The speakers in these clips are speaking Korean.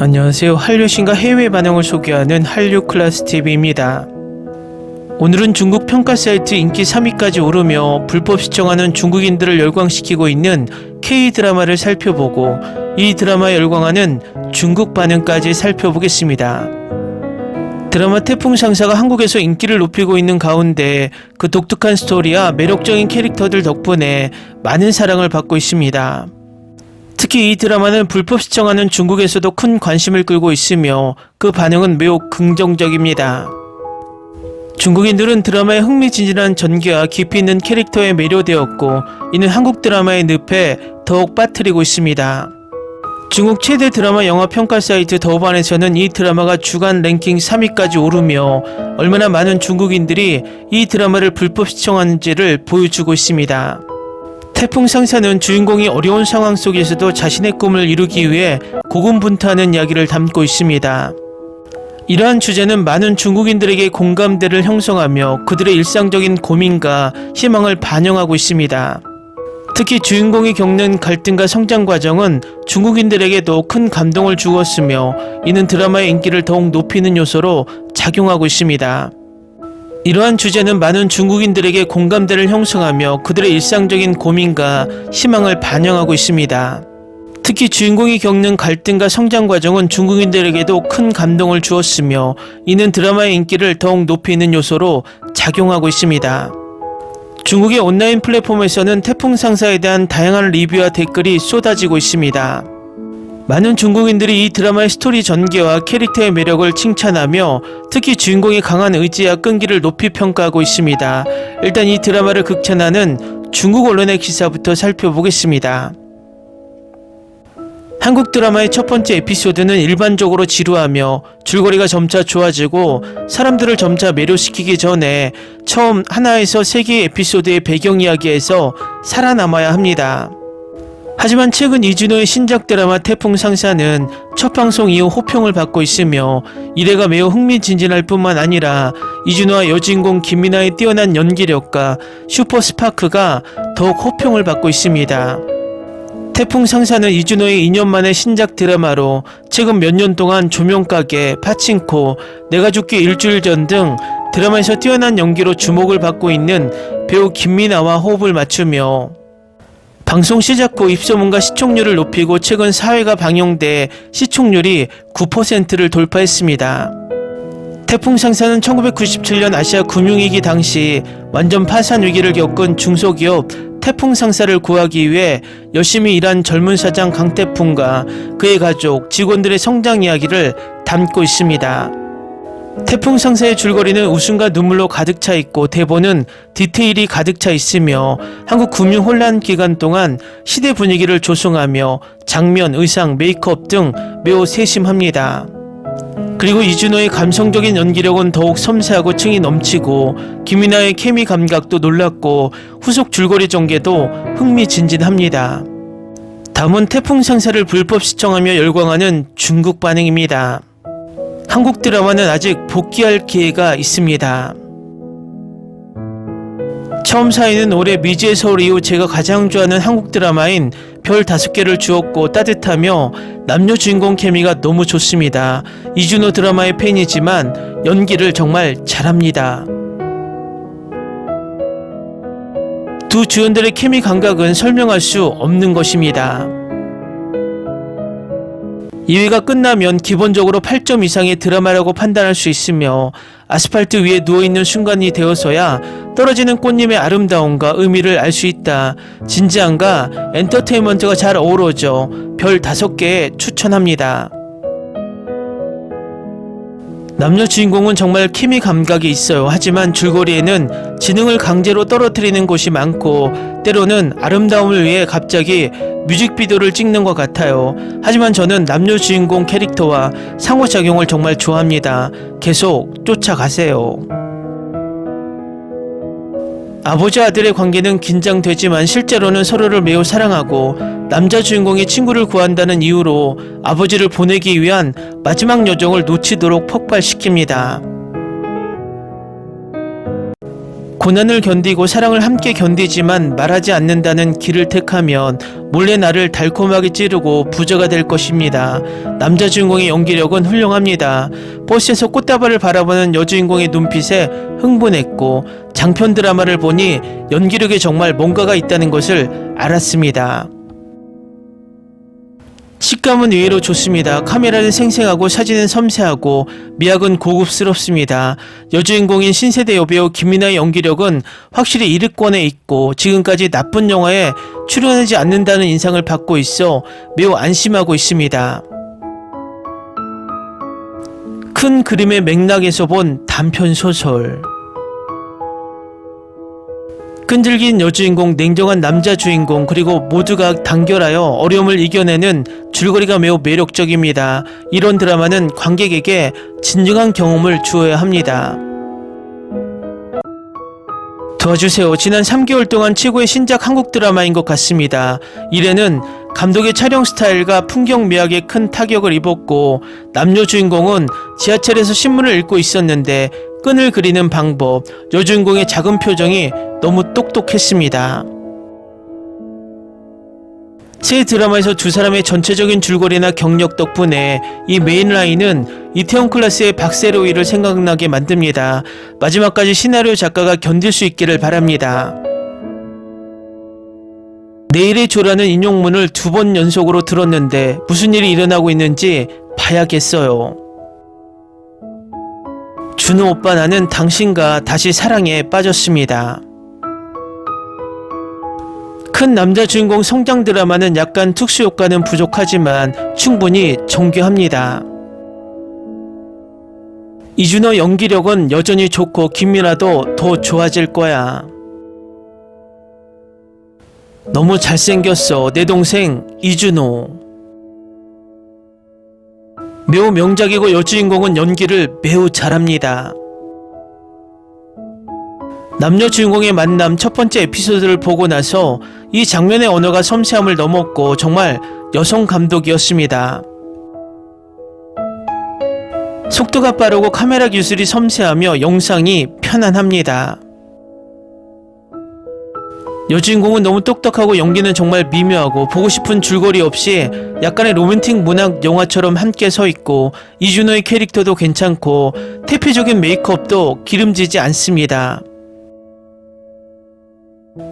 안녕하세요. 한류신과 해외 반응을 소개하는 한류클래스TV입니다. 오늘은 중국 평가 사이트 인기 3위까지 오르며 불법 시청하는 중국인들을 열광시키고 있는 K-드라마를 살펴보고 이 드라마에 열광하는 중국 반응까지 살펴보겠습니다. 드라마 태풍상사가 한국에서 인기를 높이고 있는 가운데 그 독특한 스토리와 매력적인 캐릭터들 덕분에 많은 사랑을 받고 있습니다. 특히 이 드라마는 불법 시청하는 중국에서도 큰 관심을 끌고 있으며 그 반응은 매우 긍정적입니다. 중국인들은 드라마의 흥미진진한 전개와 깊이 있는 캐릭터에 매료되었고 이는 한국 드라마의 늪에 더욱 빠뜨리고 있습니다. 중국 최대 드라마 영화 평가 사이트 더반에서는 이 드라마가 주간 랭킹 3위까지 오르며 얼마나 많은 중국인들이 이 드라마를 불법 시청하는지를 보여주고 있습니다. 태풍상사는 주인공이 어려운 상황 속에서도 자신의 꿈을 이루기 위해 고군분투하는 이야기를 담고 있습니다. 이러한 주제는 많은 중국인들에게 공감대를 형성하며 그들의 일상적인 고민과 희망을 반영하고 있습니다. 특히 주인공이 겪는 갈등과 성장 과정은 중국인들에게도 큰 감동을 주었으며 이는 드라마의 인기를 더욱 높이는 요소로 작용하고 있습니다. 이러한 주제는 많은 중국인들에게 공감대를 형성하며 그들의 일상적인 고민과 희망을 반영하고 있습니다. 특히 주인공이 겪는 갈등과 성장 과정은 중국인들에게도 큰 감동을 주었으며 이는 드라마의 인기를 더욱 높이는 요소로 작용하고 있습니다. 중국의 온라인 플랫폼에서는 태풍상사에 대한 다양한 리뷰와 댓글이 쏟아지고 있습니다. 많은 중국인들이 이 드라마의 스토리 전개와 캐릭터의 매력을 칭찬하며 특히 주인공의 강한 의지와 끈기를 높이 평가하고 있습니다. 일단 이 드라마를 극찬하는 중국 언론의 기사부터 살펴보겠습니다. 한국 드라마의 첫 번째 에피소드는 일반적으로 지루하며 줄거리가 점차 좋아지고 사람들을 점차 매료시키기 전에 처음 하나에서 세 개의 에피소드의 배경 이야기에서 살아남아야 합니다. 하지만 최근 이준호의 신작 드라마 태풍상사는 첫 방송 이후 호평을 받고 있으며 일회가 매우 흥미진진할 뿐만 아니라 이준호와 여주인공 김민아의 뛰어난 연기력과 슈퍼 스파크가 더욱 호평을 받고 있습니다. 태풍상사는 이준호의 2년 만의 신작 드라마로 최근 몇 년 동안 조명가게, 파친코, 내가 죽기 일주일 전 등 드라마에서 뛰어난 연기로 주목을 받고 있는 배우 김민아와 호흡을 맞추며 방송 시작 후 입소문과 시청률을 높이고 최근 4회가 방영돼 시청률이 9%를 돌파했습니다. 태풍상사는 1997년 아시아 금융위기 당시 완전 파산 위기를 겪은 중소기업 태풍상사를 구하기 위해 열심히 일한 젊은 사장 강태풍과 그의 가족, 직원들의 성장 이야기를 담고 있습니다. 태풍상사의 줄거리는 웃음과 눈물로 가득 차 있고 대본은 디테일이 가득 차 있으며 한국 금융 혼란 기간 동안 시대 분위기를 조성하며 장면, 의상, 메이크업 등 매우 세심합니다. 그리고 이준호의 감성적인 연기력은 더욱 섬세하고 층이 넘치고 김민아의 케미 감각도 놀랍고 후속 줄거리 전개도 흥미진진합니다. 다음은 태풍상사를 불법 시청하며 열광하는 중국 반응입니다. 한국 드라마는 아직 복귀할 기회가 있습니다. 처음 사회는 올해 미지의 서울 이후 제가 가장 좋아하는 한국 드라마인 별 5개를 주었고 따뜻하며 남녀 주인공 케미가 너무 좋습니다. 이준호 드라마의 팬이지만 연기를 정말 잘합니다. 두 주연들의 케미 감각은 설명할 수 없는 것입니다. 2회가 끝나면 기본적으로 8점 이상의 드라마라고 판단할 수 있으며 아스팔트 위에 누워있는 순간이 되어서야 떨어지는 꽃님의 아름다움과 의미를 알 수 있다. 진지함과 엔터테인먼트가 잘 어우러져 별 5개에 추천합니다. 남녀 주인공은 정말 케미 감각이 있어요. 하지만 줄거리에는 지능을 강제로 떨어뜨리는 곳이 많고 때로는 아름다움을 위해 갑자기 뮤직비디오를 찍는 것 같아요. 하지만 저는 남녀 주인공 캐릭터와 상호작용을 정말 좋아합니다. 계속 쫓아가세요. 아버지 아들의 관계는 긴장되지만 실제로는 서로를 매우 사랑하고 남자 주인공이 친구를 구한다는 이유로 아버지를 보내기 위한 마지막 여정을 놓치도록 폭발시킵니다. 고난을 견디고 사랑을 함께 견디지만 말하지 않는다는 길을 택하면 몰래 나를 달콤하게 찌르고 부자가 될 것입니다. 남자 주인공의 연기력은 훌륭합니다. 버스에서 꽃다발을 바라보는 여주인공의 눈빛에 흥분했고 장편 드라마를 보니 연기력에 정말 뭔가가 있다는 것을 알았습니다. 식감은 의외로 좋습니다. 카메라는 생생하고 사진은 섬세하고 미학은 고급스럽습니다. 여주인공인 신세대 여배우 김민아의 연기력은 확실히 1위권에 있고 지금까지 나쁜 영화에 출연하지 않는다는 인상을 받고 있어 매우 안심하고 있습니다. 큰 그림의 맥락에서 본 단편소설. 끈질긴 여주인공, 냉정한 남자 주인공, 그리고 모두가 단결하여 어려움을 이겨내는 줄거리가 매우 매력적입니다. 이런 드라마는 관객에게 진정한 경험을 주어야 합니다. 도와주세요. 지난 3개월 동안 최고의 신작 한국 드라마인 것 같습니다. 1회는 감독의 촬영 스타일과 풍경 미학에 큰 타격을 입었고 남녀 주인공은 지하철에서 신문을 읽고 있었는데 끈을 그리는 방법, 여주인공의 작은 표정이 너무 똑똑했습니다. 새 드라마에서 두 사람의 전체적인 줄거리나 경력 덕분에 이 메인 라인은 이태원 클라스의 박세로이를 생각나게 만듭니다. 마지막까지 시나리오 작가가 견딜 수 있기를 바랍니다. 내일의 조라는 인용문을 2번 연속으로 들었는데 무슨 일이 일어나고 있는지 봐야겠어요. 준호 오빠, 나는 당신과 다시 사랑에 빠졌습니다. 큰 남자 주인공 성장 드라마는 약간 특수 효과는 부족하지만 충분히 정교합니다. 이준호 연기력은 여전히 좋고 김민아도 더 좋아질 거야. 너무 잘생겼어, 내 동생 이준호. 매우 명작이고 여주인공은 연기를 매우 잘합니다. 남녀 주인공의 만남 첫 번째 에피소드를 보고 나서 이 장면의 언어가 섬세함을 넘었고 정말 여성 감독이었습니다. 속도가 빠르고 카메라 기술이 섬세하며 영상이 편안합니다. 여주인공은 너무 똑똑하고 연기는 정말 미묘하고 보고 싶은 줄거리 없이 약간의 로맨틱 문학 영화처럼 함께 서 있고 이준호의 캐릭터도 괜찮고 태폐적인 메이크업도 기름지지 않습니다.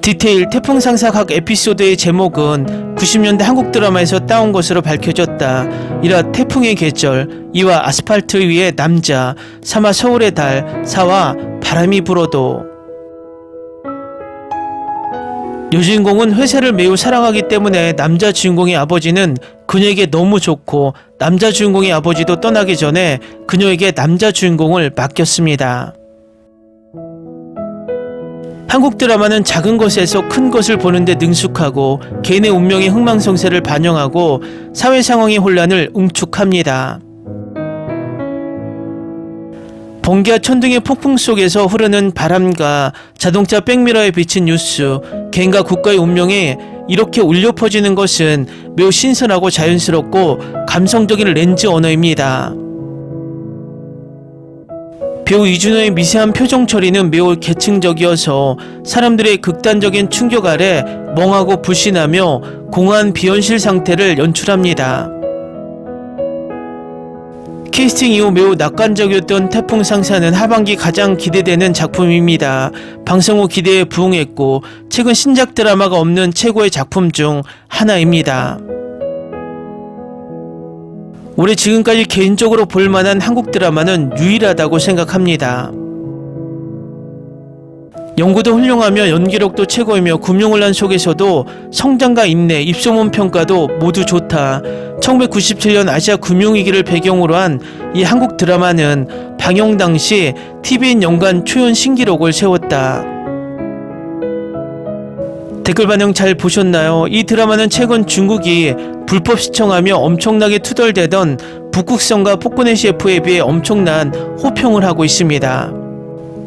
디테일 태풍 상사 각 에피소드의 제목은 90년대 한국 드라마에서 따온 것으로 밝혀졌다. 이라 태풍의 계절, 2와 아스팔트 위의 남자, 3와 서울의 달, 4와 바람이 불어도. 여주인공은 회사를 매우 사랑하기 때문에 남자 주인공의 아버지는 그녀에게 너무 좋고 남자 주인공의 아버지도 떠나기 전에 그녀에게 남자 주인공을 맡겼습니다. 한국 드라마는 작은 것에서 큰 것을 보는데 능숙하고 개인의 운명의 흥망성쇠를 반영하고 사회 상황의 혼란을 응축합니다. 번개와 천둥의 폭풍 속에서 흐르는 바람과 자동차 백미러에 비친 뉴스, 개인과 국가의 운명에 이렇게 울려 퍼지는 것은 매우 신선하고 자연스럽고 감성적인 렌즈 언어입니다. 배우 이준호의 미세한 표정 처리는 매우 계층적이어서 사람들의 극단적인 충격 아래 멍하고 불신하며 공허한 비현실 상태를 연출합니다. 캐스팅 이후 매우 낙관적이었던 태풍 상사는 하반기 가장 기대되는 작품입니다. 방송 후 기대에 부응했고 최근 신작 드라마가 없는 최고의 작품 중 하나입니다. 올해 지금까지 개인적으로 볼만한 한국 드라마는 유일하다고 생각합니다. 연구도 훌륭하며 연기력도 최고이며 금융혼란 속에서도 성장과 인내, 입소문 평가도 모두 좋다. 1997년 아시아 금융위기를 배경으로 한 이 한국 드라마는 방영 당시 TVN 연간 초연 신기록을 세웠다. 댓글 반응 잘 보셨나요? 이 드라마는 최근 중국이 불법 시청하며 엄청나게 투덜대던 북극성과 폭군의 셰프에 비해 엄청난 호평을 하고 있습니다.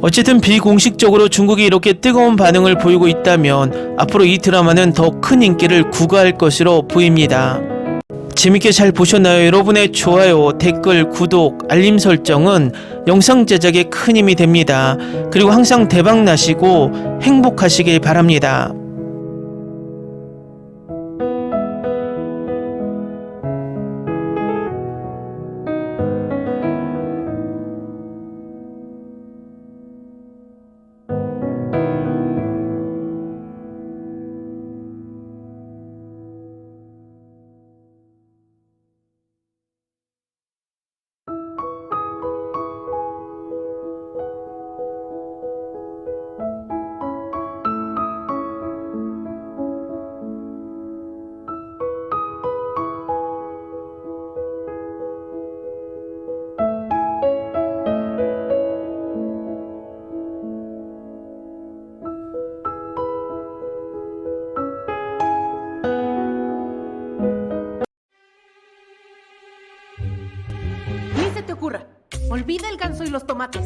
어쨌든 비공식적으로 중국이 이렇게 뜨거운 반응을 보이고 있다면 앞으로 이 드라마는 더 큰 인기를 구가할 것으로 보입니다. 재밌게 잘 보셨나요? 여러분의 좋아요, 댓글, 구독, 알림 설정은 영상 제작에 큰 힘이 됩니다. 그리고 항상 대박 나시고 행복하시길 바랍니다. Ni se te ocurra. Olvida el ganso y los tomates.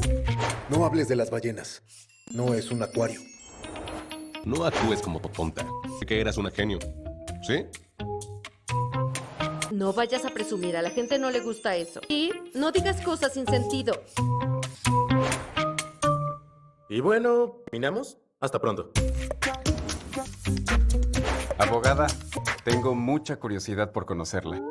No hables de las ballenas. No es un acuario. No actúes como tonta. Que eras una genio. ¿Sí? No vayas a presumir, a la gente no le gusta eso. Y no digas cosas sin sentido. Y bueno, ¿terminamos? Hasta pronto. Abogada, tengo mucha curiosidad por conocerla.